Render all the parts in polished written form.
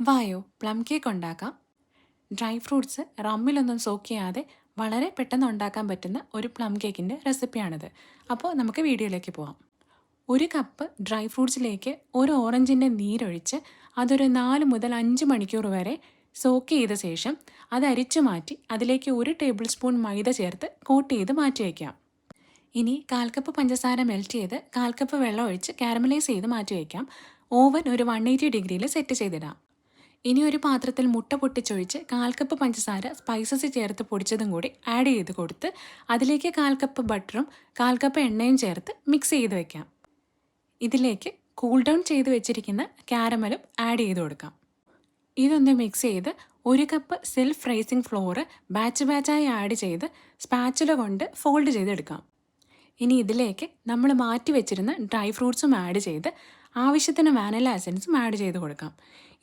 വായോ plum cake ഉണ്ടാക്കാം. Dry fruits റമ്മിലൊന്നും soak ചെയ്യാതെ വളരെ പെട്ടെന്ന് ഉണ്ടാക്കാൻ പറ്റുന്ന ഒരു പ്ലം കേക്കിൻ്റെ റെസിപ്പിയാണിത്. അപ്പോൾ നമുക്ക് വീഡിയോയിലേക്ക് പോവാം. ഒരു കപ്പ് ഡ്രൈ ഫ്രൂട്ട്സിലേക്ക് ഒരു ഓറഞ്ചിൻ്റെ നീരൊഴിച്ച് അതൊരു 4 മുതൽ 5 മണിക്കൂർ വരെ സോക്ക് ചെയ്ത ശേഷം അത് അരിച്ചു മാറ്റി അതിലേക്ക് 1 ടേബിൾ സ്പൂൺ മൈദ ചേർത്ത് കോട്ട് ചെയ്ത് മാറ്റി വയ്ക്കാം. ഇനി 1/4 കപ്പ് പഞ്ചസാര മെൽറ്റ് ചെയ്ത് 1/4 കപ്പ് വെള്ളം ഒഴിച്ച് കാരമലൈസ് ചെയ്ത് മാറ്റി വയ്ക്കാം. ഓവൻ ഒരു 180 ഡിഗ്രിയിൽ സെറ്റ് ചെയ്തിടാം. ഇനി ഒരു പാത്രത്തിൽ മുട്ട പൊട്ടിച്ചൊഴിച്ച് 1/4 കപ്പ് പഞ്ചസാര സ്പൈസസ് ചേർത്ത് പൊടിച്ചതും കൂടി ആഡ് ചെയ്ത് കൊടുത്ത് അതിലേക്ക് 1/4 കപ്പ് ബട്ടറും 1/4 കപ്പ് എണ്ണയും ചേർത്ത് മിക്സ് ചെയ്ത് വെക്കാം. ഇതിലേക്ക് കൂൾ ഡൗൺ ചെയ്ത് വെച്ചിരിക്കുന്ന കാരമലും ആഡ് ചെയ്ത് കൊടുക്കാം. ഇതൊന്ന് മിക്സ് ചെയ്ത് 1 കപ്പ് സെൽഫ് റൈസിംഗ് ഫ്ലോർ ബാച്ചായി ആഡ് ചെയ്ത് സ്പാച്ചുല കൊണ്ട് ഫോൾഡ് ചെയ്തെടുക്കാം. ഇനി ഇതിലേക്ക് നമ്മൾ മാറ്റി വെച്ചിരുന്ന ഡ്രൈ ഫ്രൂട്ട്സും ആഡ് ചെയ്ത് ആവശ്യത്തിന് വാനില എസൻസും ആഡ് ചെയ്ത് കൊടുക്കാം.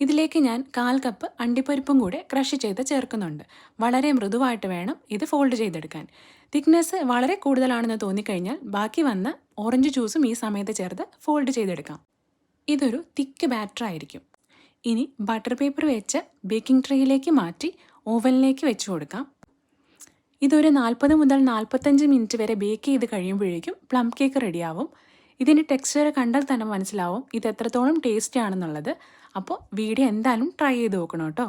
ഇതിലേക്ക് ഞാൻ 1/4 കപ്പ് അണ്ടിപ്പരിപ്പും കൂടെ ക്രഷ് ചെയ്ത് ചേർക്കുന്നുണ്ട്. വളരെ മൃദുവായിട്ട് വേണം ഇത് ഫോൾഡ് ചെയ്തെടുക്കാൻ. തിക്നെസ് വളരെ കൂടുതലാണെന്ന് തോന്നിക്കഴിഞ്ഞാൽ ബാക്കി വന്ന ഓറഞ്ച് ജ്യൂസും ഈ സമയത്ത് ചേർത്ത് ഫോൾഡ് ചെയ്തെടുക്കാം. ഇതൊരു തിക്ക് ബാറ്റർ ആയിരിക്കും. ഇനി ബട്ടർ പേപ്പർ വെച്ച് ബേക്കിംഗ് ട്രേയിലേക്ക് മാറ്റി ഓവനിലേക്ക് വെച്ച് കൊടുക്കാം. ഇതൊരു 40 മുതൽ 45 മിനിറ്റ് വരെ ബേക്ക് ചെയ്ത് കഴിയുമ്പോഴേക്കും പ്ലം കേക്ക് റെഡിയാവും. ഇതിൻ്റെ ടെക്സ്ചർ കണ്ടാൽ തന്നെ മനസ്സിലാവും ഇത് എത്രത്തോളം ടേസ്റ്റി ആണെന്നുള്ളത്. അപ്പോൾ വീഡിയോ എന്തായാലും ട്രൈ ചെയ്ത് നോക്കണം കേട്ടോ.